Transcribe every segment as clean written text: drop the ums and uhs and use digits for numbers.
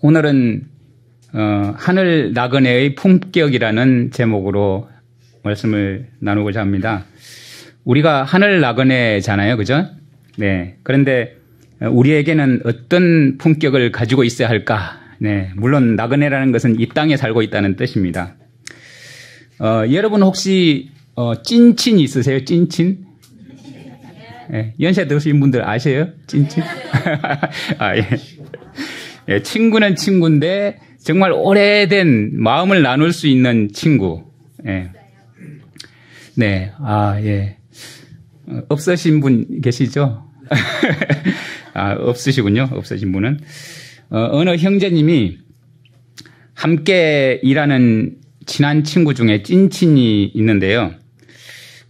오늘은 하늘 나그네의 품격이라는 제목으로 말씀을 나누고자 합니다. 우리가 하늘 나그네잖아요, 그죠? 네. 그런데 우리에게는 어떤 품격을 가지고 있어야 할까? 네. 물론 나그네라는 것은 이 땅에 살고 있다는 뜻입니다. 여러분 혹시 찐친 있으세요? 찐친? 네. 연세 드신 분들 아세요? 찐친? 아, 예. 예, 친구는 친구인데 정말 오래된 마음을 나눌 수 있는 친구. 예. 네. 아, 예. 없으신 분 계시죠? 아, 없으시군요. 없으신 분은. 어느 형제님이 함께 일하는 친한 친구 중에 찐친이 있는데요.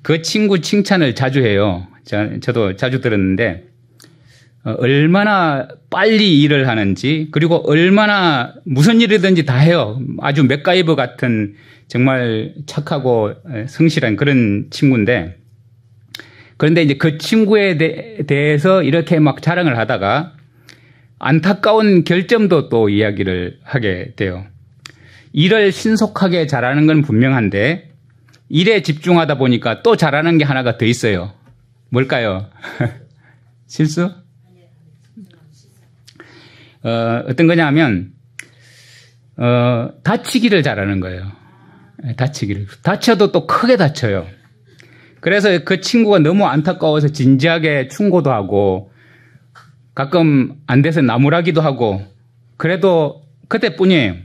그 친구 칭찬을 자주 해요. 저도 자주 들었는데, 얼마나 빨리 일을 하는지, 그리고 얼마나 무슨 일이든지 다 해요. 아주 맥가이버 같은 정말 착하고 성실한 그런 친구인데, 그런데 이제 그 친구에 대해서 이렇게 막 자랑을 하다가 안타까운 결점도 또 이야기를 하게 돼요. 일을 신속하게 잘하는 건 분명한데 일에 집중하다 보니까 또 잘하는 게 하나가 더 있어요. 뭘까요? 실수? 어떤 거냐 하면 다치기를 잘하는 거예요. 다치기를. 다쳐도 또 크게 다쳐요. 그래서 그 친구가 너무 안타까워서 진지하게 충고도 하고 가끔 안 돼서 나무라기도 하고 그래도 그때뿐이에요.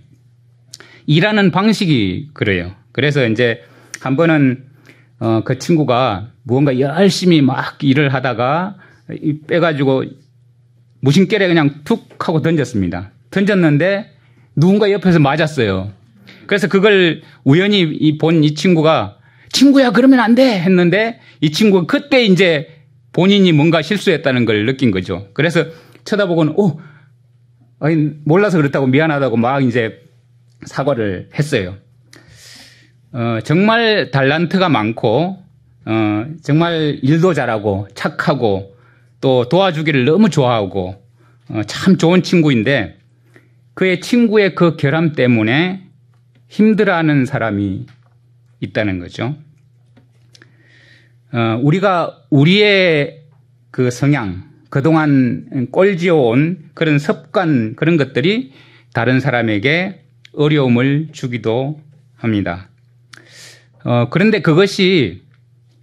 일하는 방식이 그래요. 그래서 이제 한 번은 그 친구가 무언가 열심히 막 일을 하다가 빼가지고 무심결에 그냥 툭 하고 던졌습니다. 던졌는데 누군가 옆에서 맞았어요. 그래서 그걸 우연히 본 이 친구가 친구야 그러면 안 돼 했는데 이 친구가 그때 이제 본인이 뭔가 실수했다는 걸 느낀 거죠. 그래서 쳐다보고는 아니 몰라서 그렇다고 미안하다고 막 이제 사과를 했어요. 정말 달란트가 많고 정말 일도 잘하고 착하고 또 도와주기를 너무 좋아하고 참 좋은 친구인데 그의 친구의 그 결함 때문에 힘들어하는 사람이 있다는 거죠. 우리가 우리의 그 성향, 그동안 꼴지어온 그런 습관, 그런 것들이 다른 사람에게 어려움을 주기도 합니다. 그런데 그것이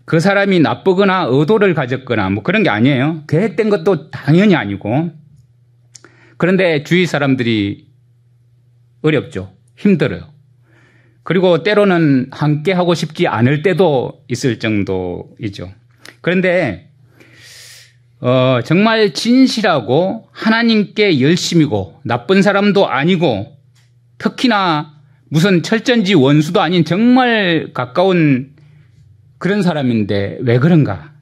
그 사람이 나쁘거나 의도를 가졌거나 뭐 그런 게 아니에요. 계획된 것도 당연히 아니고. 그런데 주위 사람들이 어렵죠. 힘들어요. 그리고 때로는 함께 하고 싶지 않을 때도 있을 정도이죠. 그런데 정말 진실하고 하나님께 열심이고 나쁜 사람도 아니고 특히나 무슨 철전지 원수도 아닌 정말 가까운 그런 사람인데 왜 그런가?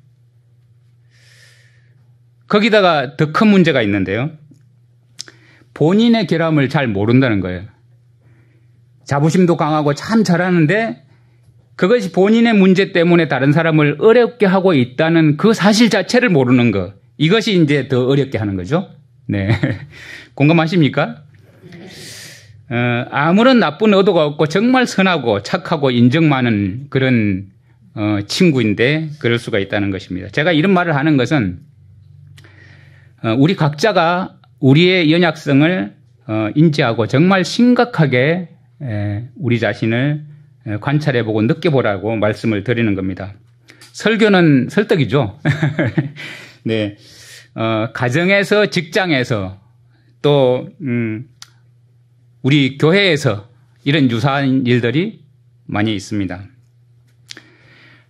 거기다가 더 큰 문제가 있는데요. 본인의 결함을 잘 모른다는 거예요. 자부심도 강하고 참 잘하는데 그것이 본인의 문제 때문에 다른 사람을 어렵게 하고 있다는 그 사실 자체를 모르는 것. 이것이 이제 더 어렵게 하는 거죠. 네. 공감하십니까? 아무런 나쁜 의도가 없고 정말 선하고 착하고 인정 많은 그런 친구인데 그럴 수가 있다는 것입니다. 제가 이런 말을 하는 것은 우리 각자가 우리의 연약성을 인지하고 정말 심각하게 우리 자신을 관찰해보고 느껴보라고 말씀을 드리는 겁니다. 설교는 설득이죠. 네, 가정에서, 직장에서, 또 우리 교회에서 이런 유사한 일들이 많이 있습니다.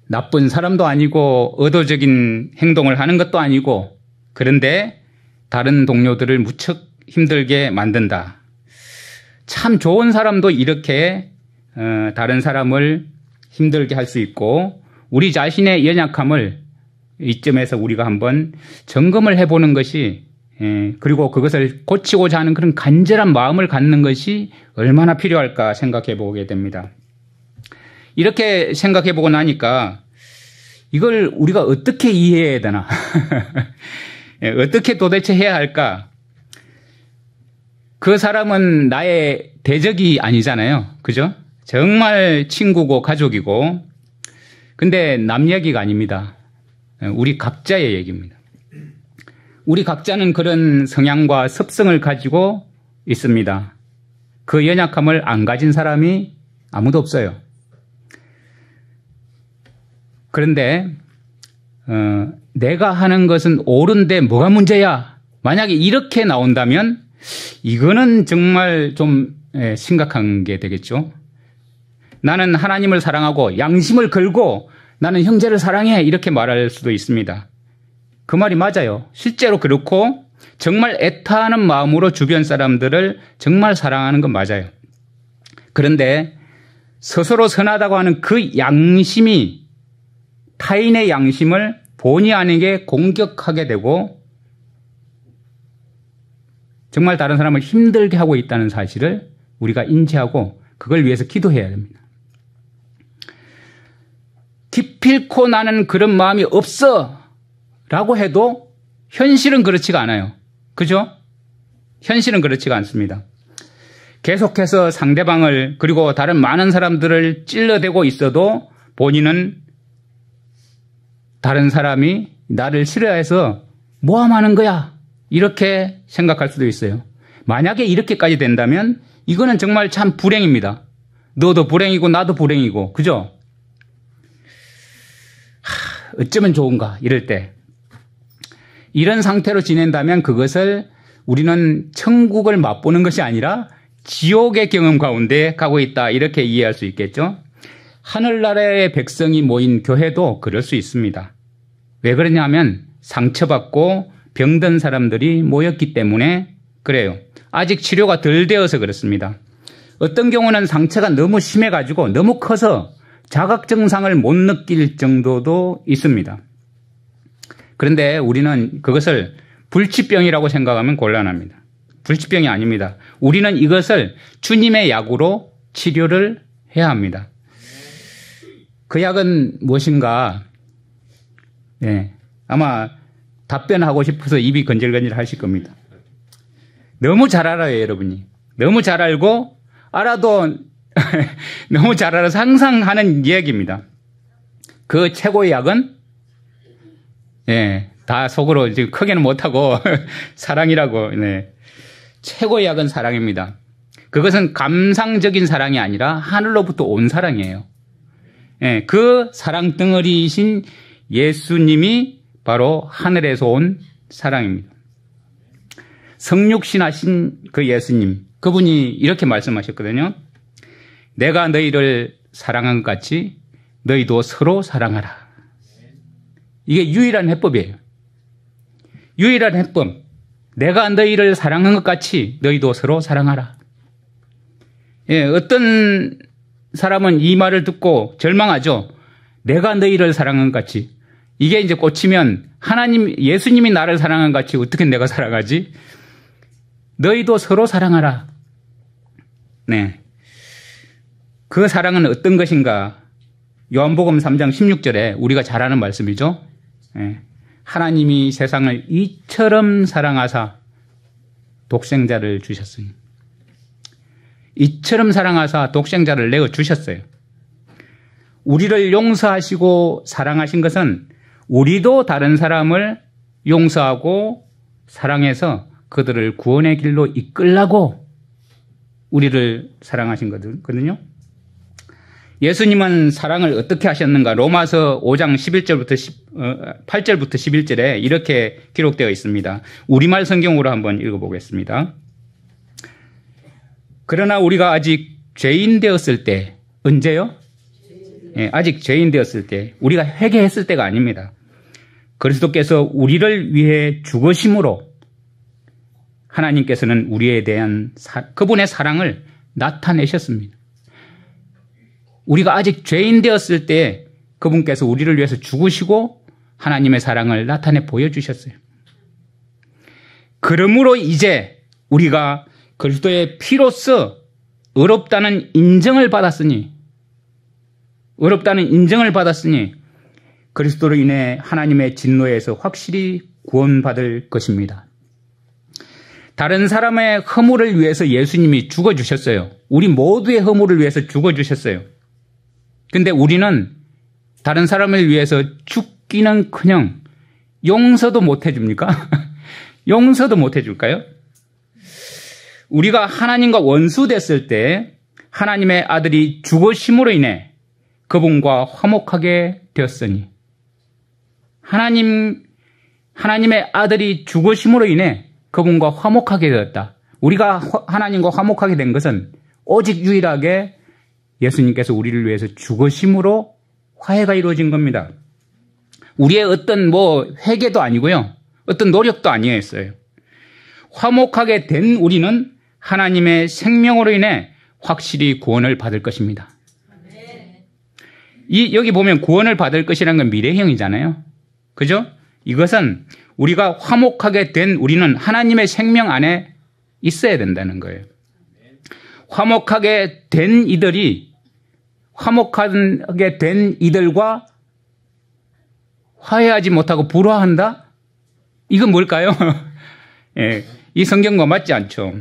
나쁜 사람도 아니고 의도적인 행동을 하는 것도 아니고 그런데 다른 동료들을 무척 힘들게 만든다. 참 좋은 사람도 이렇게 다른 사람을 힘들게 할 수 있고 우리 자신의 연약함을 이점에서 우리가 한번 점검을 해보는 것이 그리고 그것을 고치고자 하는 그런 간절한 마음을 갖는 것이 얼마나 필요할까 생각해 보게 됩니다. 이렇게 생각해 보고 나니까 이걸 우리가 어떻게 이해해야 되나 어떻게 도대체 해야 할까 그 사람은 나의 대적이 아니잖아요. 그죠? 정말 친구고 가족이고. 근데 남 얘기가 아닙니다. 우리 각자의 얘기입니다. 우리 각자는 그런 성향과 습성을 가지고 있습니다. 그 연약함을 안 가진 사람이 아무도 없어요. 그런데 내가 하는 것은 옳은데 뭐가 문제야? 만약에 이렇게 나온다면 이거는 정말 좀 심각한 게 되겠죠. 나는 하나님을 사랑하고 양심을 걸고 나는 형제를 사랑해 이렇게 말할 수도 있습니다. 그 말이 맞아요. 실제로 그렇고 정말 애타하는 마음으로 주변 사람들을 정말 사랑하는 건 맞아요. 그런데 스스로 선하다고 하는 그 양심이 타인의 양심을 본의 아니게 공격하게 되고 정말 다른 사람을 힘들게 하고 있다는 사실을 우리가 인지하고 그걸 위해서 기도해야 됩니다. 기필코 나는 그런 마음이 없어 라고 해도 현실은 그렇지가 않아요. 그죠? 현실은 그렇지가 않습니다. 계속해서 상대방을 그리고 다른 많은 사람들을 찔러대고 있어도 본인은 다른 사람이 나를 싫어해서 모함하는 거야 이렇게 생각할 수도 있어요. 만약에 이렇게까지 된다면 이거는 정말 참 불행입니다. 너도 불행이고 나도 불행이고 그죠? 어쩌면 좋은가 이럴 때 이런 상태로 지낸다면 그것을 우리는 천국을 맛보는 것이 아니라 지옥의 경험 가운데 가고 있다 이렇게 이해할 수 있겠죠. 하늘나라의 백성이 모인 교회도 그럴 수 있습니다. 왜 그러냐면 상처받고 병든 사람들이 모였기 때문에 그래요. 아직 치료가 덜 되어서 그렇습니다. 어떤 경우는 상처가 너무 심해가지고 너무 커서 자각 증상을 못 느낄 정도도 있습니다. 그런데 우리는 그것을 불치병이라고 생각하면 곤란합니다. 불치병이 아닙니다. 우리는 이것을 주님의 약으로 치료를 해야 합니다. 그 약은 무엇인가? 네, 아마 답변하고 싶어서 입이 건질건질 하실 겁니다. 너무 잘 알아요, 여러분이. 너무 잘 알고 알아도 너무 잘 알아서 항상 하는 이야기입니다. 그 최고의 약은 다 속으로 지금 크게는 못하고 사랑이라고. 최고의 약은 사랑입니다. 그것은 감상적인 사랑이 아니라 하늘로부터 온 사랑이에요. 그 사랑 덩어리이신 예수님이 바로 하늘에서 온 사랑입니다. 성육신하신 그 예수님, 그분이 이렇게 말씀하셨거든요. 내가 너희를 사랑한 것 같이 너희도 서로 사랑하라. 이게 유일한 해법이에요. 유일한 해법. 내가 너희를 사랑한 것 같이 너희도 서로 사랑하라. 어떤 사람은 이 말을 듣고 절망하죠. 내가 너희를 사랑한 것 같이. 이게 이제 꽂히면 예수님이 나를 사랑한 것 같이 어떻게 내가 사랑하지? 너희도 서로 사랑하라. 네. 그 사랑은 어떤 것인가? 요한복음 3장 16절에 우리가 잘 아는 말씀이죠. 하나님이 세상을 이처럼 사랑하사 독생자를 주셨으니. 이처럼 사랑하사 독생자를 내어 주셨어요. 우리를 용서하시고 사랑하신 것은 우리도 다른 사람을 용서하고 사랑해서 그들을 구원의 길로 이끌라고 우리를 사랑하신 거거든요. 예수님은 사랑을 어떻게 하셨는가? 로마서 5장 8절부터 11절에 이렇게 기록되어 있습니다. 우리말 성경으로 한번 읽어보겠습니다. 그러나 우리가 아직 죄인 되었을 때, 언제요? 아직 죄인 되었을 때, 우리가 회개했을 때가 아닙니다. 그리스도께서 우리를 위해 죽으심으로 하나님께서는 우리에 대한 그분의 사랑을 나타내셨습니다. 우리가 아직 죄인 되었을 때 그분께서 우리를 위해서 죽으시고 하나님의 사랑을 나타내 보여주셨어요. 그러므로 이제 우리가 그리스도의 피로써 의롭다는 인정을 받았으니 그리스도로 인해 하나님의 진노에서 확실히 구원받을 것입니다. 다른 사람의 허물을 위해서 예수님이 죽어주셨어요. 우리 모두의 허물을 위해서 죽어주셨어요. 근데 우리는 다른 사람을 위해서 죽기는커녕 용서도 못 해줍니까? 용서도 못 해줄까요? 우리가 하나님과 원수 됐을 때 하나님의 아들이 죽으심으로 인해 그분과 화목하게 되었으니 하나님의 아들이 죽으심으로 인해 그분과 화목하게 되었다. 우리가 하나님과 화목하게 된 것은 오직 유일하게 예수님께서 우리를 위해서 죽으심으로 화해가 이루어진 겁니다. 우리의 어떤 회개도 아니고요. 어떤 노력도 아니었어요. 화목하게 된 우리는 하나님의 생명으로 인해 확실히 구원을 받을 것입니다. 여기 보면 구원을 받을 것이라는 건 미래형이잖아요. 그죠? 이것은 우리가 화목하게 된 우리는 하나님의 생명 안에 있어야 된다는 거예요. 화목하게 된 이들과 화해하지 못하고 불화한다? 이건 뭘까요? 예, 이 성경과 맞지 않죠.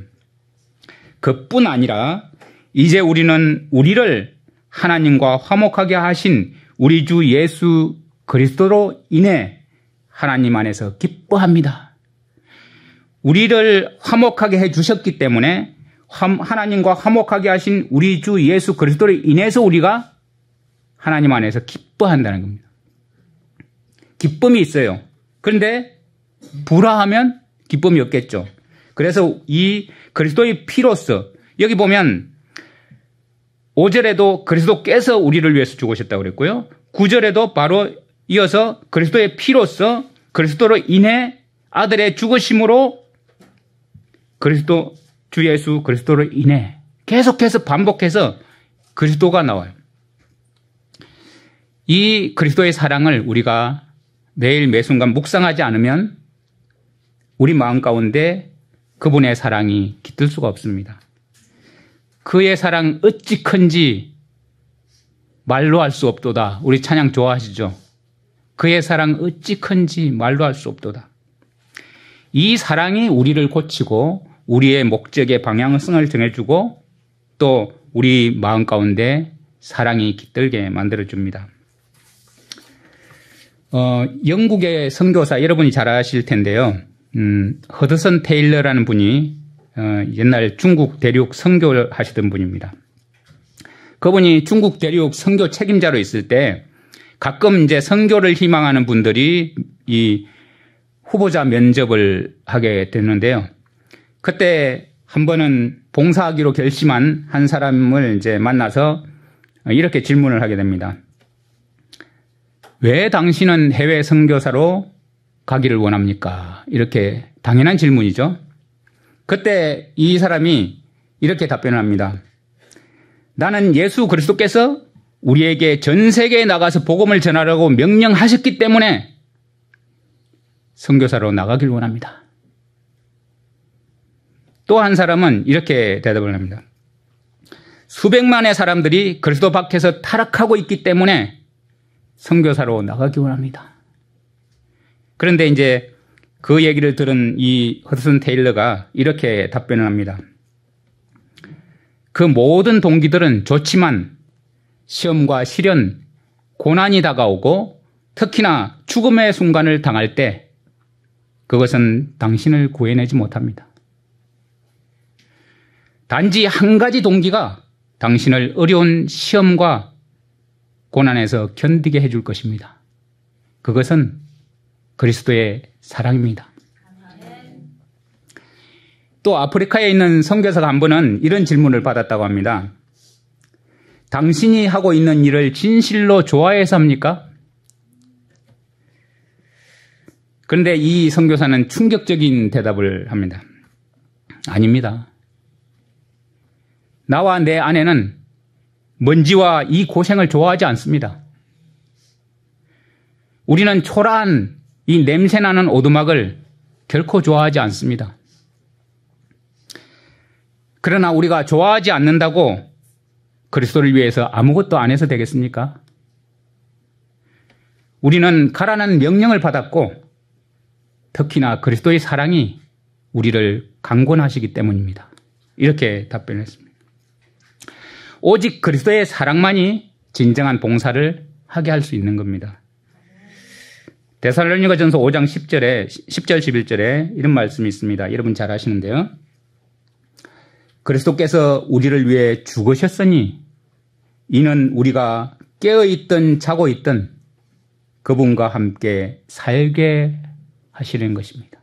그뿐 아니라 이제 우리는 우리를 하나님과 화목하게 하신 우리 주 예수 그리스도로 인해 하나님 안에서 기뻐합니다. 우리를 화목하게 해주셨기 때문에 하나님과 화목하게 하신 우리 주 예수 그리스도로 인해서 우리가 하나님 안에서 기뻐한다는 겁니다. 기쁨이 있어요. 그런데 불화하면 기쁨이 없겠죠. 그래서 이 그리스도의 피로써 여기 보면 5절에도 그리스도께서 우리를 위해서 죽으셨다고 그랬고요. 9절에도 바로 이어서 그리스도의 피로써 그리스도로 인해 아들의 죽으심으로 그리스도 주 예수 그리스도로 인해 계속해서 반복해서 그리스도가 나와요. 이 그리스도의 사랑을 우리가 매일 매순간 묵상하지 않으면 우리 마음 가운데 그분의 사랑이 깃들 수가 없습니다. 그의 사랑 어찌 큰지 말로 할 수 없도다. 우리 찬양 좋아하시죠? 그의 사랑 어찌 큰지 말로 할 수 없도다. 이 사랑이 우리를 고치고 우리의 목적의 방향성을 정해주고 또 우리 마음 가운데 사랑이 깃들게 만들어줍니다. 영국의 선교사 여러분이 잘 아실 텐데요. 허드슨 테일러라는 분이 옛날 중국 대륙 선교를 하시던 분입니다. 그분이 중국 대륙 선교 책임자로 있을 때 가끔 이제 선교를 희망하는 분들이 이 후보자 면접을 하게 되는데요. 그때 한 번은 봉사하기로 결심한 한 사람을 이제 만나서 이렇게 질문을 하게 됩니다. 왜 당신은 해외 선교사로 가기를 원합니까? 이렇게 당연한 질문이죠. 그때 이 사람이 이렇게 답변을 합니다. 나는 예수 그리스도께서 우리에게 전 세계에 나가서 복음을 전하라고 명령하셨기 때문에 선교사로 나가길 원합니다. 또 한 사람은 이렇게 대답을 합니다. 수백만의 사람들이 그리스도 밖에서 타락하고 있기 때문에 선교사로 나가기 원합니다. 그런데 이제 그 얘기를 들은 이 허드슨 테일러가 이렇게 답변을 합니다. 그 모든 동기들은 좋지만 시험과 시련, 고난이 다가오고 특히나 죽음의 순간을 당할 때 그것은 당신을 구해내지 못합니다. 단지 한 가지 동기가 당신을 어려운 시험과 고난에서 견디게 해줄 것입니다. 그것은 그리스도의 사랑입니다. 또 아프리카에 있는 선교사가 한 번은 이런 질문을 받았다고 합니다. 당신이 하고 있는 일을 진실로 좋아해서 합니까? 그런데 이 선교사는 충격적인 대답을 합니다. 아닙니다. 나와 내 아내는 먼지와 이 고생을 좋아하지 않습니다. 우리는 초라한 이 냄새나는 오두막을 결코 좋아하지 않습니다. 그러나 우리가 좋아하지 않는다고 그리스도를 위해서 아무것도 안 해서 되겠습니까? 우리는 가라는 명령을 받았고 특히나 그리스도의 사랑이 우리를 강권하시기 때문입니다. 이렇게 답변했습니다. 오직 그리스도의 사랑만이 진정한 봉사를 하게 할 수 있는 겁니다. 데살로니가전서 5장 10절 11절에 이런 말씀이 있습니다. 여러분 잘 아시는데요. 그리스도께서 우리를 위해 죽으셨으니 이는 우리가 깨어있든 자고 있든 그분과 함께 살게 하시는 것입니다.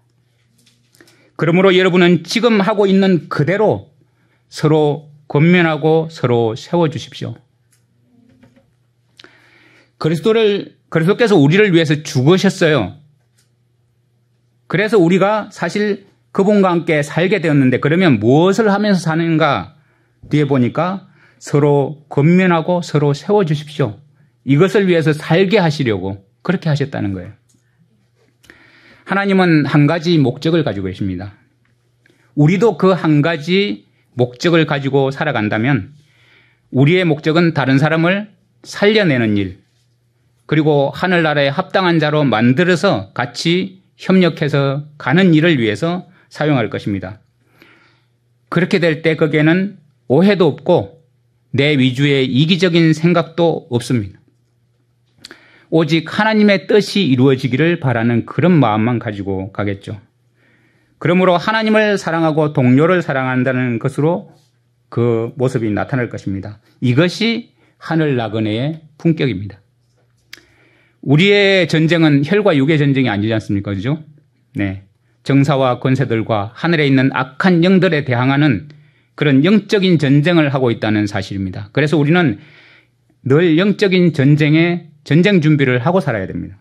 그러므로 여러분은 지금 하고 있는 그대로 서로 권면하고 서로 세워주십시오. 그리스도께서 우리를 위해서 죽으셨어요. 그래서 우리가 사실 그분과 함께 살게 되었는데 그러면 무엇을 하면서 사는가? 뒤에 보니까 서로 권면하고 서로 세워주십시오. 이것을 위해서 살게 하시려고 그렇게 하셨다는 거예요. 하나님은 한 가지 목적을 가지고 계십니다. 우리도 그 한 가지 목적을 가지고 살아간다면 우리의 목적은 다른 사람을 살려내는 일, 그리고 하늘나라에 합당한 자로 만들어서 같이 협력해서 가는 일을 위해서 사용할 것입니다. 그렇게 될 때 거기에는 오해도 없고 내 위주의 이기적인 생각도 없습니다. 오직 하나님의 뜻이 이루어지기를 바라는 그런 마음만 가지고 가겠죠. 그러므로 하나님을 사랑하고 동료를 사랑한다는 것으로 그 모습이 나타날 것입니다. 이것이 하늘 나그네의 품격입니다. 우리의 전쟁은 혈과 육의 전쟁이 아니지 않습니까? 그죠? 네. 정사와 권세들과 하늘에 있는 악한 영들에 대항하는 그런 영적인 전쟁을 하고 있다는 사실입니다. 그래서 우리는 늘 영적인 전쟁 준비를 하고 살아야 됩니다.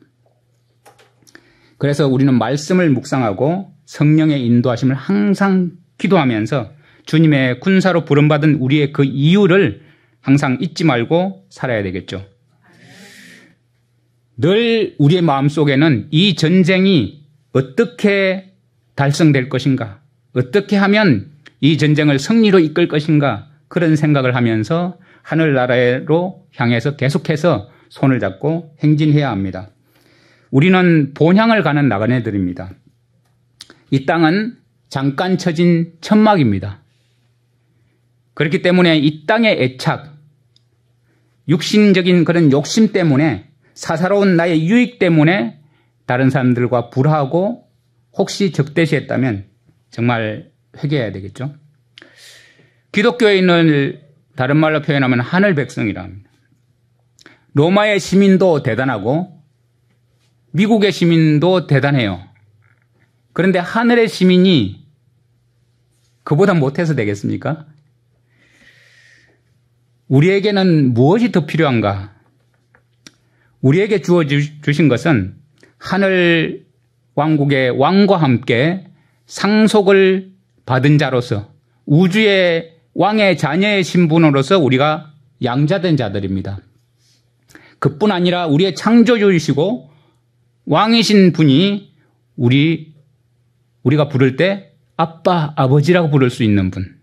그래서 우리는 말씀을 묵상하고 성령의 인도하심을 항상 기도하면서 주님의 군사로 부름받은 우리의 그 이유를 항상 잊지 말고 살아야 되겠죠. 늘 우리의 마음속에는 이 전쟁이 어떻게 달성될 것인가, 어떻게 하면 이 전쟁을 승리로 이끌 것인가, 그런 생각을 하면서 하늘나라로 향해서 계속해서 손을 잡고 행진해야 합니다. 우리는 본향을 가는 나그네들입니다. 이 땅은 잠깐 쳐진 천막입니다. 그렇기 때문에 이 땅의 애착, 육신적인 그런 욕심 때문에, 사사로운 나의 유익 때문에 다른 사람들과 불화하고 혹시 적대시했다면 정말 회개해야 되겠죠. 기독교인을 다른 말로 표현하면 하늘 백성이라 합니다. 로마의 시민도 대단하고 미국의 시민도 대단해요. 그런데 하늘의 시민이 그보다 못해서 되겠습니까? 우리에게는 무엇이 더 필요한가? 우리에게 주어주신 것은 하늘 왕국의 왕과 함께 상속을 받은 자로서 우주의 왕의 자녀의 신분으로서 우리가 양자된 자들입니다. 그뿐 아니라 우리의 창조주이시고 왕이신 분이 우리가 부를 때 아빠, 아버지라고 부를 수 있는 분.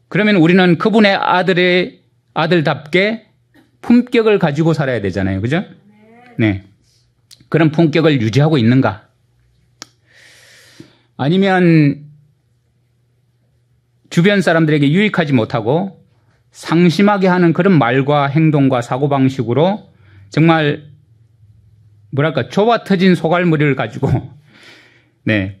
그러면 우리는 그분의 아들답게 품격을 가지고 살아야 되잖아요. 그죠? 네. 그런 품격을 유지하고 있는가? 아니면 주변 사람들에게 유익하지 못하고 상심하게 하는 그런 말과 행동과 사고방식으로 정말 좁아 터진 소갈머리를 가지고 네.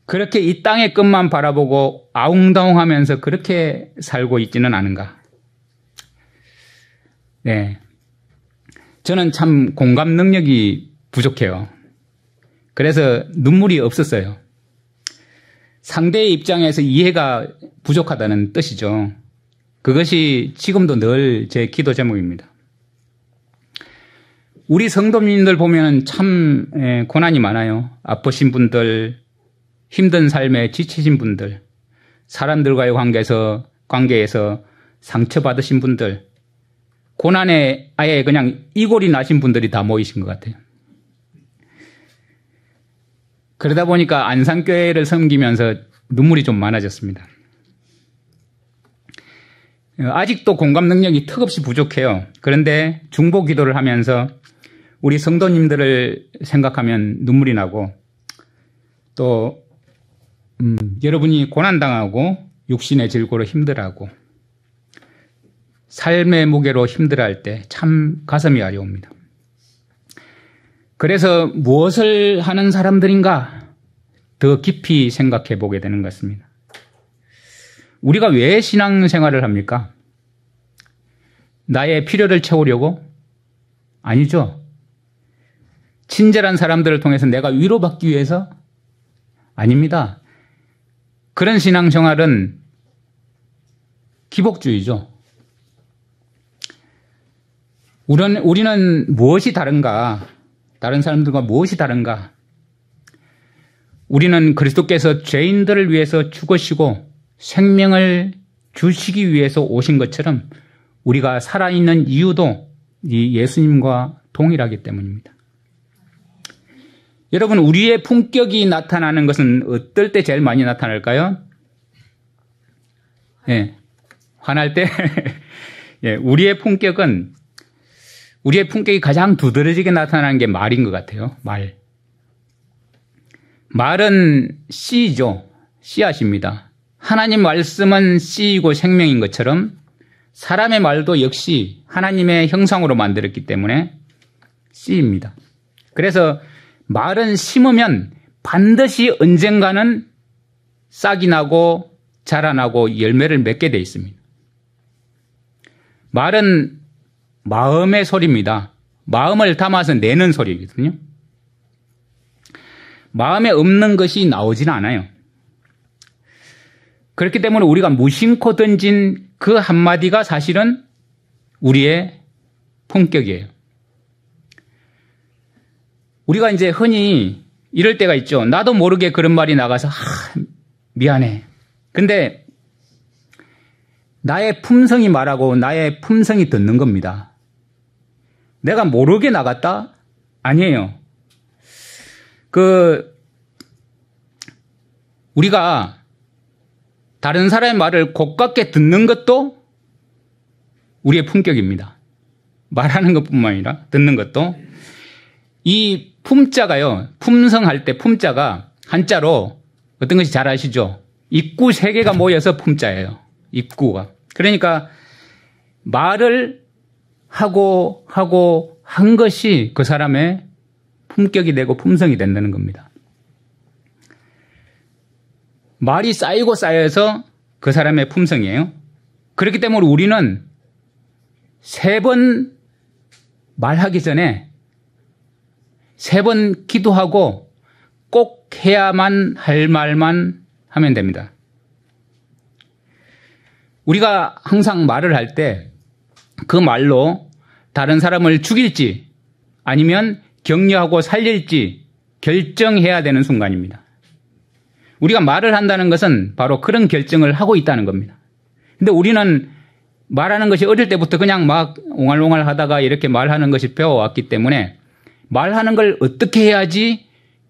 그렇게 이 땅의 끝만 바라보고 아웅다웅하면서 그렇게 살고 있지는 않은가? 네. 저는 참 공감 능력이 부족해요. 그래서 눈물이 없었어요. 상대의 입장에서 이해가 부족하다는 뜻이죠. 그것이 지금도 늘 제 기도 제목입니다. 우리 성도님들 보면 참 고난이 많아요. 아프신 분들, 힘든 삶에 지치신 분들, 사람들과의 관계에서 상처받으신 분들, 고난에 아예 그냥 이골이 나신 분들이 다 모이신 것 같아요. 그러다 보니까 안산교회를 섬기면서 눈물이 좀 많아졌습니다. 아직도 공감 능력이 턱없이 부족해요. 그런데 중보 기도를 하면서 우리 성도님들을 생각하면 눈물이 나고 또 여러분이 고난당하고 육신의 질고로 힘들어하고 삶의 무게로 힘들어할 때 참 가슴이 아려옵니다. 그래서 무엇을 하는 사람들인가 더 깊이 생각해 보게 되는 것 같습니다. 우리가 왜 신앙생활을 합니까? 나의 필요를 채우려고? 아니죠. 친절한 사람들을 통해서 내가 위로받기 위해서? 아닙니다. 그런 신앙생활은 기복주의죠. 우리는 무엇이 다른가? 다른 사람들과 무엇이 다른가? 우리는 그리스도께서 죄인들을 위해서 죽으시고 생명을 주시기 위해서 오신 것처럼 우리가 살아있는 이유도 이 예수님과 동일하기 때문입니다. 여러분, 우리의 품격이 나타나는 것은 어떨 때 제일 많이 나타날까요? 예, 화날 때? 예, 우리의 품격이 가장 두드러지게 나타나는 게 말인 것 같아요. 말은 씨죠. 씨앗입니다. 하나님 말씀은 씨이고 생명인 것처럼 사람의 말도 역시 하나님의 형상으로 만들었기 때문에 씨입니다. 그래서 말은 심으면 반드시 언젠가는 싹이 나고 자라나고 열매를 맺게 되어 있습니다. 말은 마음의 소리입니다. 마음을 담아서 내는 소리거든요. 마음에 없는 것이 나오지는 않아요. 그렇기 때문에 우리가 무심코 던진 그 한마디가 사실은 우리의 품격이에요. 우리가 이제 흔히 이럴 때가 있죠. 나도 모르게 그런 말이 나가서 미안해. 근데 나의 품성이 말하고 나의 품성이 듣는 겁니다. 내가 모르게 나갔다? 아니에요. 우리가 다른 사람의 말을 고깝게 듣는 것도 우리의 품격입니다. 말하는 것뿐만 아니라 듣는 것도. 이 품자가요, 품성할 때 품자가 한자로 어떤 것이 잘 아시죠? 입구 3개가 모여서 품자예요. 입구가. 그러니까 말을 하고 한 것이 그 사람의 품격이 되고 품성이 된다는 겁니다. 말이 쌓이고 쌓여서 그 사람의 품성이에요. 그렇기 때문에 우리는 3번 말하기 전에 3번 기도하고 꼭 해야만 할 말만 하면 됩니다. 우리가 항상 말을 할 때 그 말로 다른 사람을 죽일지 아니면 격려하고 살릴지 결정해야 되는 순간입니다. 우리가 말을 한다는 것은 바로 그런 결정을 하고 있다는 겁니다. 근데 우리는 말하는 것이 어릴 때부터 그냥 막 옹알옹알 하다가 이렇게 말하는 것이 배워왔기 때문에 말하는 걸 어떻게 해야지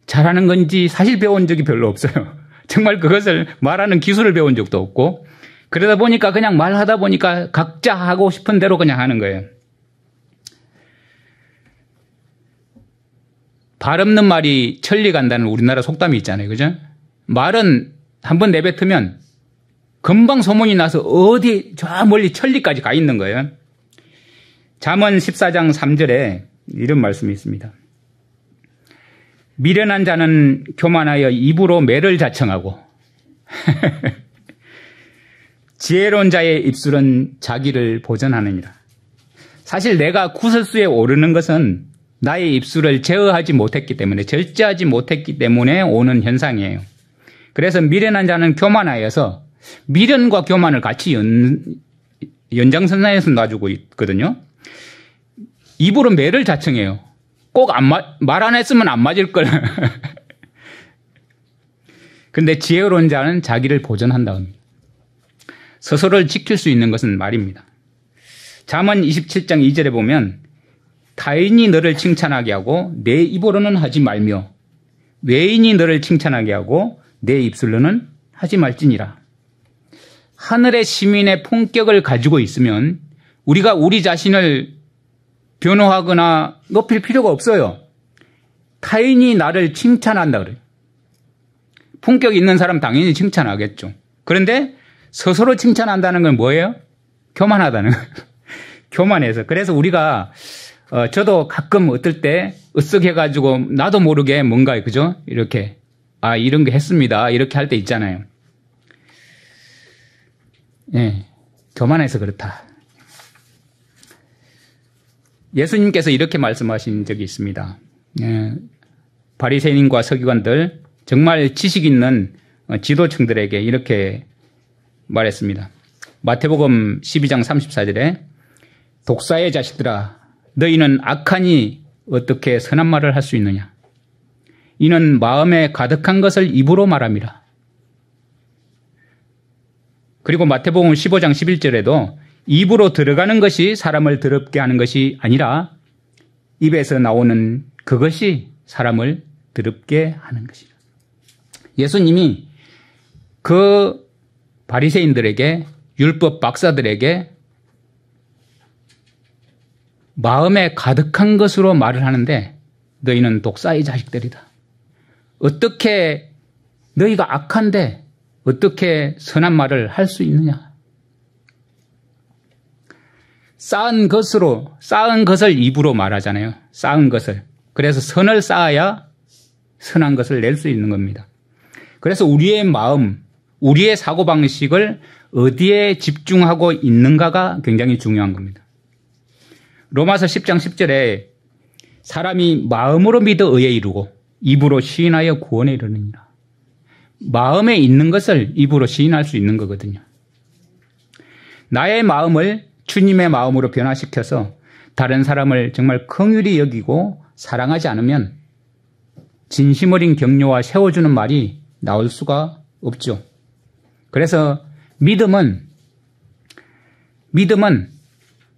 잘하는 건지 사실 배운 적이 별로 없어요. 정말 그것을 말하는 기술을 배운 적도 없고 그러다 보니까 그냥 말하다 보니까 각자 하고 싶은 대로 그냥 하는 거예요. 발 없는 말이 천리 간다는 우리나라 속담이 있잖아요. 그죠? 말은 한번 내뱉으면 금방 소문이 나서 어디 저 멀리 천리까지 가 있는 거예요. 잠언 14장 3절에 이런 말씀이 있습니다. 미련한 자는 교만하여 입으로 매를 자청하고 지혜로운 자의 입술은 자기를 보전하느니라. 사실 내가 구설수에 오르는 것은 나의 입술을 제어하지 못했기 때문에 절제하지 못했기 때문에 오는 현상이에요. 그래서 미련한 자는 교만하여서 미련과 교만을 같이 연장선상에서 놔주고 있거든요. 입으로 매를 자청해요. 꼭 말 안 했으면 안 맞을 걸. 근데 지혜로운 자는 자기를 보전한다 합니다. 스스로를 지킬 수 있는 것은 말입니다. 잠언 27장 2절에 보면 타인이 너를 칭찬하게 하고 내 입으로는 하지 말며 외인이 너를 칭찬하게 하고 내 입술로는 하지 말지니라. 하늘의 시민의 품격을 가지고 있으면 우리가 우리 자신을 변호하거나 높일 필요가 없어요. 타인이 나를 칭찬한다 그래요. 품격 있는 사람 당연히 칭찬하겠죠. 그런데 스스로 칭찬한다는 건 뭐예요? 교만하다는 거예요. 교만해서. 그래서 우리가 저도 가끔 어떨 때 으쓱해가지고 나도 모르게 뭔가 그죠? 이렇게 이런 거 했습니다. 이렇게 할 때 있잖아요. 예, 교만해서 그렇다. 예수님께서 이렇게 말씀하신 적이 있습니다. 예, 바리새인과 서기관들 정말 지식 있는 지도층들에게 이렇게 말했습니다. 마태복음 12장 34절에 독사의 자식들아 너희는 악하니 어떻게 선한 말을 할 수 있느냐. 이는 마음에 가득한 것을 입으로 말함이라. 그리고 마태복음 15장 11절에도 입으로 들어가는 것이 사람을 더럽게 하는 것이 아니라 입에서 나오는 그것이 사람을 더럽게 하는 것이라. 예수님이 그 바리새인들에게 율법 박사들에게 마음에 가득한 것으로 말을 하는데 너희는 독사의 자식들이다. 어떻게 너희가 악한데 어떻게 선한 말을 할 수 있느냐. 쌓은 것을 입으로 말하잖아요. 쌓은 것을. 그래서 선을 쌓아야 선한 것을 낼 수 있는 겁니다. 그래서 우리의 마음, 우리의 사고방식을 어디에 집중하고 있는가가 굉장히 중요한 겁니다. 로마서 10장 10절에 사람이 마음으로 믿어 의에 이르고 입으로 시인하여 구원에 이르느니라. 마음에 있는 것을 입으로 시인할 수 있는 거거든요. 나의 마음을 주님의 마음으로 변화시켜서 다른 사람을 정말 긍휼히 여기고 사랑하지 않으면 진심 어린 격려와 세워주는 말이 나올 수가 없죠. 그래서 믿음은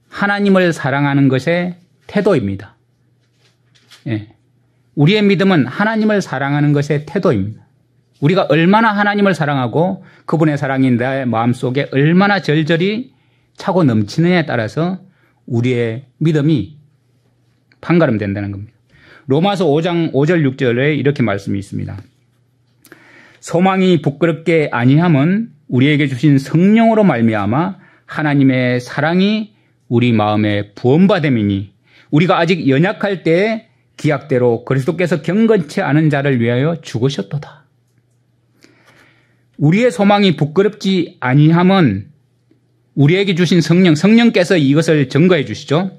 하나님을 사랑하는 것의 태도입니다. 예. 우리의 믿음은 하나님을 사랑하는 것의 태도입니다. 우리가 얼마나 하나님을 사랑하고 그분의 사랑이 내 마음속에 얼마나 절절히 차고 넘치느냐에 따라서 우리의 믿음이 판가름된다는 겁니다. 로마서 5장 5절 6절에 이렇게 말씀이 있습니다. 소망이 부끄럽게 아니함은 우리에게 주신 성령으로 말미암아 하나님의 사랑이 우리 마음에 부음받음이니 우리가 아직 연약할 때에 기약대로 그리스도께서 경건치 않은 자를 위하여 죽으셨도다. 우리의 소망이 부끄럽지 아니함은 우리에게 주신 성령께서 이것을 증거해 주시죠.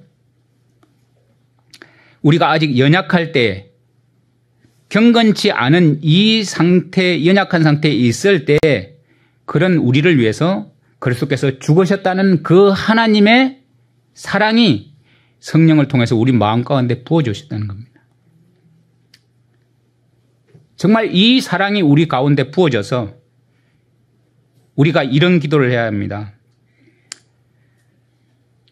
우리가 아직 연약할 때, 경건치 않은 이 상태, 연약한 상태에 있을 때 그런 우리를 위해서 그리스도께서 죽으셨다는 그 하나님의 사랑이 성령을 통해서 우리 마음 가운데 부어주셨다는 겁니다. 정말 이 사랑이 우리 가운데 부어져서 우리가 이런 기도를 해야 합니다.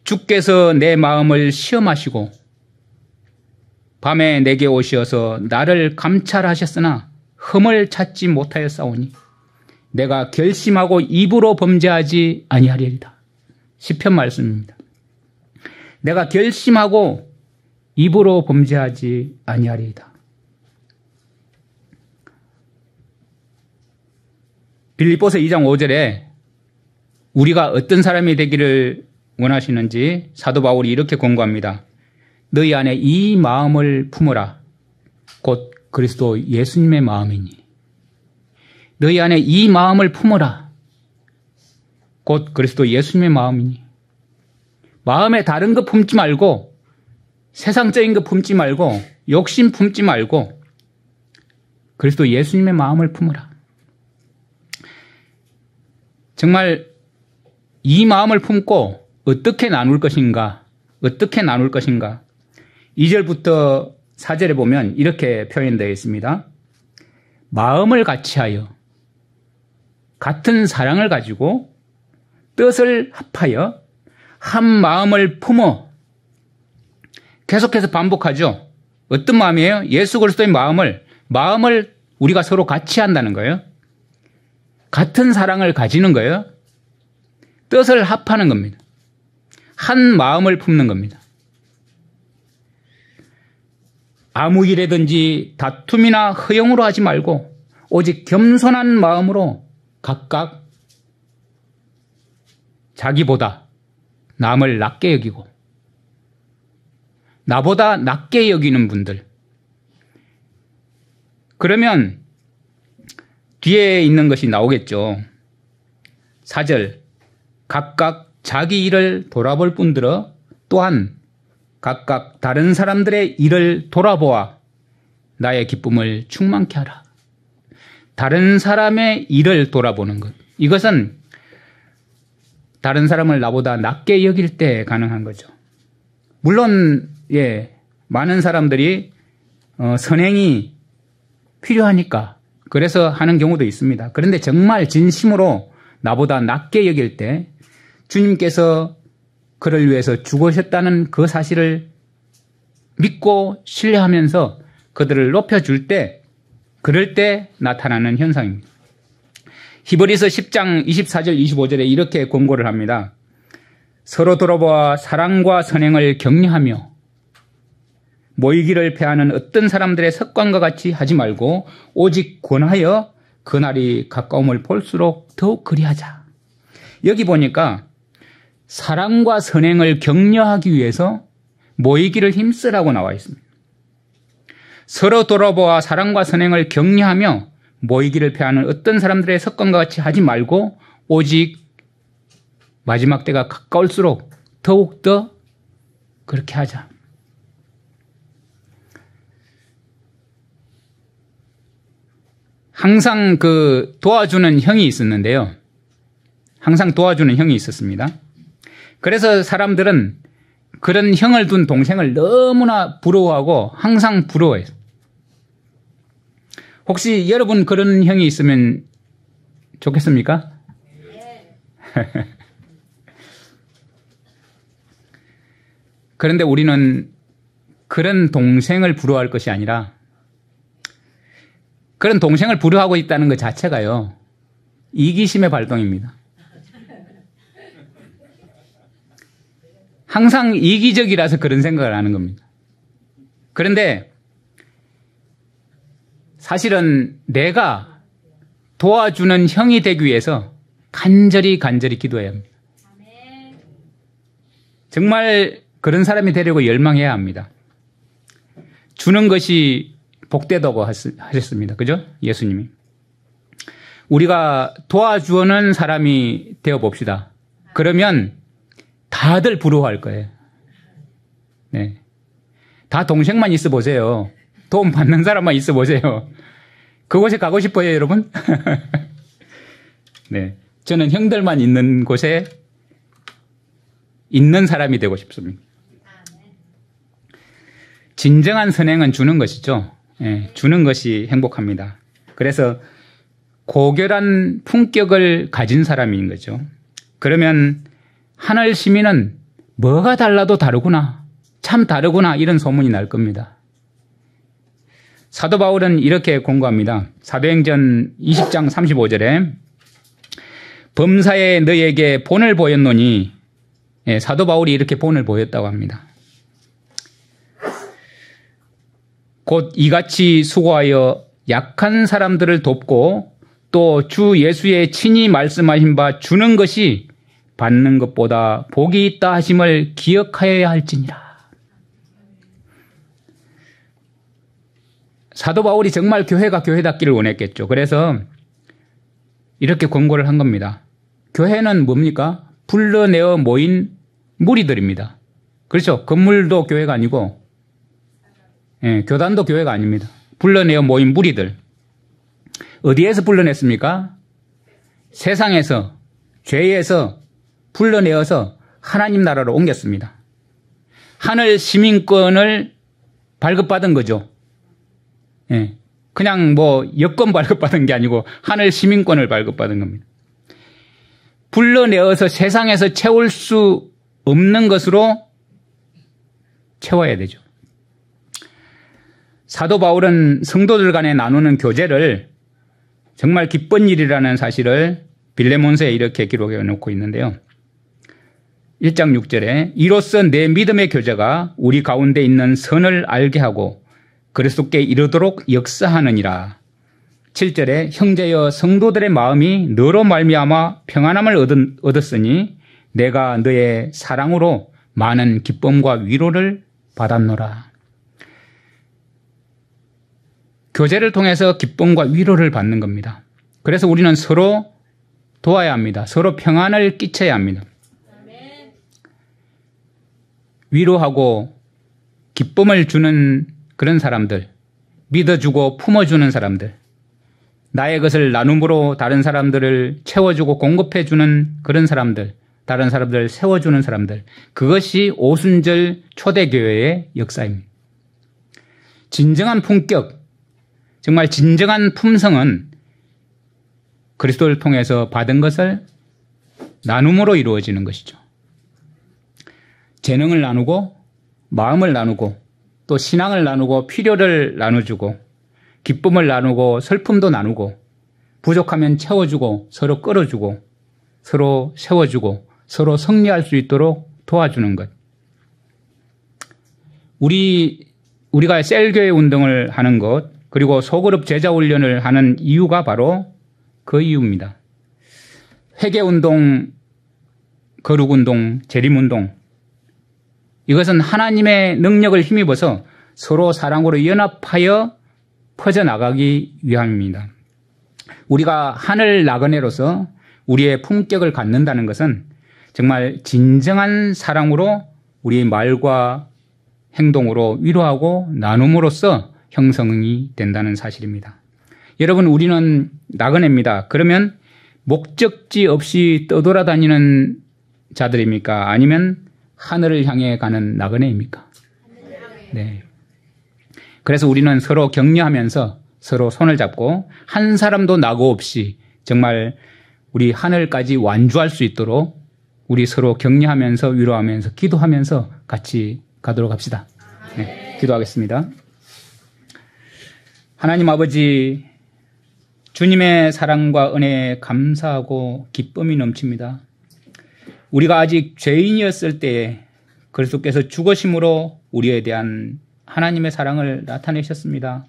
주께서 내 마음을 시험하시고 밤에 내게 오시어서 나를 감찰하셨으나 흠을 찾지 못하였사오니 내가 결심하고 입으로 범죄하지 아니하리이다. 시편 말씀입니다. 내가 결심하고 입으로 범죄하지 아니하리이다. 빌립보서 2장 5절에 우리가 어떤 사람이 되기를 원하시는지 사도 바울이 이렇게 권고합니다. 너희 안에 이 마음을 품어라. 곧 그리스도 예수님의 마음이니. 너희 안에 이 마음을 품어라. 곧 그리스도 예수님의 마음이니. 마음에 다른 거 품지 말고 세상적인 거 품지 말고 욕심 품지 말고 그리스도 예수님의 마음을 품어라. 정말 이 마음을 품고 어떻게 나눌 것인가? 2절부터 4절에 보면 이렇게 표현되어 있습니다. 마음을 같이하여 같은 사랑을 가지고 뜻을 합하여 한 마음을 품어. 계속해서 반복하죠. 어떤 마음이에요? 예수 그리스도의 마음을 우리가 서로 같이 한다는 거예요. 같은 사랑을 가지는 거예요. 뜻을 합하는 겁니다. 한 마음을 품는 겁니다. 아무 일에든지 다툼이나 허용으로 하지 말고 오직 겸손한 마음으로 각각 자기보다 남을 낮게 여기고 나보다 낮게 여기는 분들. 그러면 뒤에 있는 것이 나오겠죠. 4절 각각 자기 일을 돌아볼 뿐더러 또한 각각 다른 사람들의 일을 돌아보아 나의 기쁨을 충만케 하라. 다른 사람의 일을 돌아보는 것. 이것은 다른 사람을 나보다 낮게 여길 때 가능한 거죠. 물론 많은 사람들이 선행이 필요하니까 그래서 하는 경우도 있습니다. 그런데 정말 진심으로 나보다 낮게 여길 때 주님께서 그를 위해서 죽으셨다는 그 사실을 믿고 신뢰하면서 그들을 높여줄 때 그럴 때 나타나는 현상입니다. 히브리서 10장 24절 25절에 이렇게 권고를 합니다. 서로 돌아보아 사랑과 선행을 격려하며 모이기를 패하는 어떤 사람들의 습관과 같이 하지 말고 오직 권하여 그날이 가까움을 볼수록 더욱 그리하자. 여기 보니까 사랑과 선행을 격려하기 위해서 모이기를 힘쓰라고 나와 있습니다. 서로 돌아보아 사랑과 선행을 격려하며 모이기를 패하는 어떤 사람들의 습관과 같이 하지 말고 오직 마지막 때가 가까울수록 더욱더 그렇게 하자. 항상 도와주는 형이 있었는데요. 항상 도와주는 형이 있었습니다. 그래서 사람들은 그런 형을 둔 동생을 너무나 부러워하고 항상 부러워해요. 혹시 여러분 그런 형이 있으면 좋겠습니까? 네. 그런데 우리는 그런 동생을 부러워할 것이 아니라 그런 동생을 부러워하고 있다는 것 자체가요, 이기심의 발동입니다. 항상 이기적이라서 그런 생각을 하는 겁니다. 그런데 사실은 내가 도와주는 형이 되기 위해서 간절히 기도해야 합니다. 정말 그런 사람이 되려고 열망해야 합니다. 주는 것이 복되다고 하셨습니다. 그죠? 예수님이. 우리가 도와주는 사람이 되어봅시다. 그러면 다들 부러워할 거예요. 네. 다 동생만 있어 보세요. 도움 받는 사람만 있어 보세요. 그곳에 가고 싶어요, 여러분? 네. 저는 형들만 있는 곳에 있는 사람이 되고 싶습니다. 진정한 선행은 주는 것이죠. 네, 주는 것이 행복합니다. 그래서 고결한 품격을 가진 사람인 거죠. 그러면 하늘 시민은 뭐가 달라도 다르구나, 참 다르구나, 이런 소문이 날 겁니다. 사도 바울은 이렇게 권고합니다. 사도행전 20장 35절에 범사에 너에게 본을 보였노니, 사도 바울이 이렇게 본을 보였다고 합니다. 곧 이같이 수고하여 약한 사람들을 돕고 또 주 예수의 친히 말씀하신 바 주는 것이 받는 것보다 복이 있다 하심을 기억하여야 할지니라. 사도 바울이 정말 교회가 교회답기를 원했겠죠. 그래서 이렇게 권고를 한 겁니다. 교회는 뭡니까? 불러내어 모인 무리들입니다. 그렇죠? 건물도 교회가 아니고, 교단도 교회가 아닙니다. 불러내어 모인 무리들. 어디에서 불러냈습니까? 세상에서, 죄에서 불러내어서 하나님 나라로 옮겼습니다. 하늘 시민권을 발급받은 거죠. 그냥 여권 발급받은 게 아니고 하늘 시민권을 발급받은 겁니다. 불러내어서 세상에서 채울 수 없는 것으로 채워야 되죠. 사도 바울은 성도들 간에 나누는 교제를 정말 기쁜 일이라는 사실을 빌레몬서에 이렇게 기록해 놓고 있는데요. 1장 6절에 이로써 내 믿음의 교제가 우리 가운데 있는 선을 알게 하고 그리스도께 이르도록 역사하느니라. 7절에 형제여 성도들의 마음이 너로 말미암아 평안함을 얻었으니 내가 너의 사랑으로 많은 기쁨과 위로를 받았노라. 교제를 통해서 기쁨과 위로를 받는 겁니다. 그래서 우리는 서로 도와야 합니다. 서로 평안을 끼쳐야 합니다. 위로하고 기쁨을 주는 그런 사람들, 믿어주고 품어주는 사람들, 나의 것을 나눔으로 다른 사람들을 채워주고 공급해주는 그런 사람들, 다른 사람들을 세워주는 사람들, 그것이 오순절 초대교회의 역사입니다. 진정한 품격, 정말 진정한 품성은 그리스도를 통해서 받은 것을 나눔으로 이루어지는 것이죠. 재능을 나누고 마음을 나누고 또 신앙을 나누고 필요를 나눠주고 기쁨을 나누고 슬픔도 나누고 부족하면 채워주고 서로 끌어주고 서로 세워주고 서로 승리할 수 있도록 도와주는 것. 우리가 셀교회 운동을 하는 것 그리고 소그룹 제자 훈련을 하는 이유가 바로 그 이유입니다. 회개운동, 거룩운동, 재림운동 이것은 하나님의 능력을 힘입어서 서로 사랑으로 연합하여 퍼져나가기 위함입니다. 우리가 하늘 나그네로서 우리의 품격을 갖는다는 것은 정말 진정한 사랑으로 우리의 말과 행동으로 위로하고 나눔으로써 형성이 된다는 사실입니다. 여러분, 우리는 나그네입니다. 그러면 목적지 없이 떠돌아다니는 자들입니까? 아니면 하늘을 향해 가는 나그네입니까? 네. 그래서 우리는 서로 격려하면서 서로 손을 잡고 한 사람도 낙오 없이 정말 우리 하늘까지 완주할 수 있도록 우리 서로 격려하면서 위로하면서 기도하면서 같이 가도록 합시다. 네, 기도하겠습니다. 하나님 아버지, 주님의 사랑과 은혜에 감사하고 기쁨이 넘칩니다. 우리가 아직 죄인이었을 때에 그리스도께서 죽으심으로 우리에 대한 하나님의 사랑을 나타내셨습니다.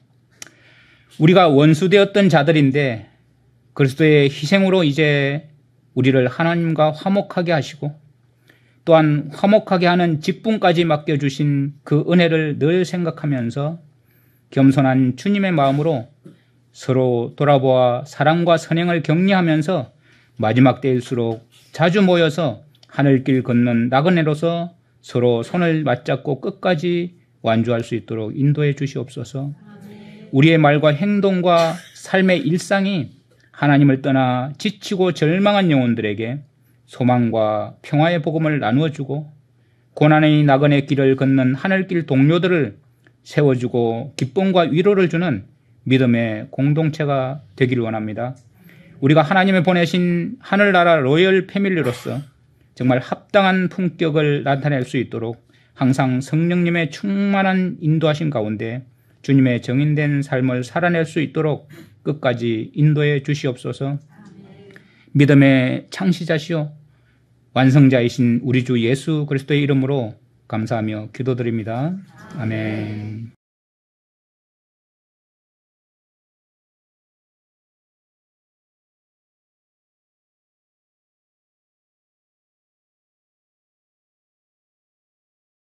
우리가 원수되었던 자들인데 그리스도의 희생으로 이제 우리를 하나님과 화목하게 하시고 또한 화목하게 하는 직분까지 맡겨주신 그 은혜를 늘 생각하면서 겸손한 주님의 마음으로 서로 돌아보아 사랑과 선행을 격려하면서 마지막 때일수록 자주 모여서 하늘길 걷는 나그네로서 서로 손을 맞잡고 끝까지 완주할 수 있도록 인도해 주시옵소서. 우리의 말과 행동과 삶의 일상이 하나님을 떠나 지치고 절망한 영혼들에게 소망과 평화의 복음을 나누어주고 고난의 나그네 길을 걷는 하늘길 동료들을 세워주고 기쁨과 위로를 주는 믿음의 공동체가 되기를 원합니다. 우리가 하나님의 보내신 하늘나라 로열 패밀리로서 정말 합당한 품격을 나타낼 수 있도록 항상 성령님의 충만한 인도하심 가운데 주님의 정인된 삶을 살아낼 수 있도록 끝까지 인도해 주시옵소서. 믿음의 창시자시오 완성자이신 우리 주 예수 그리스도의 이름으로 감사하며 기도드립니다. 아멘.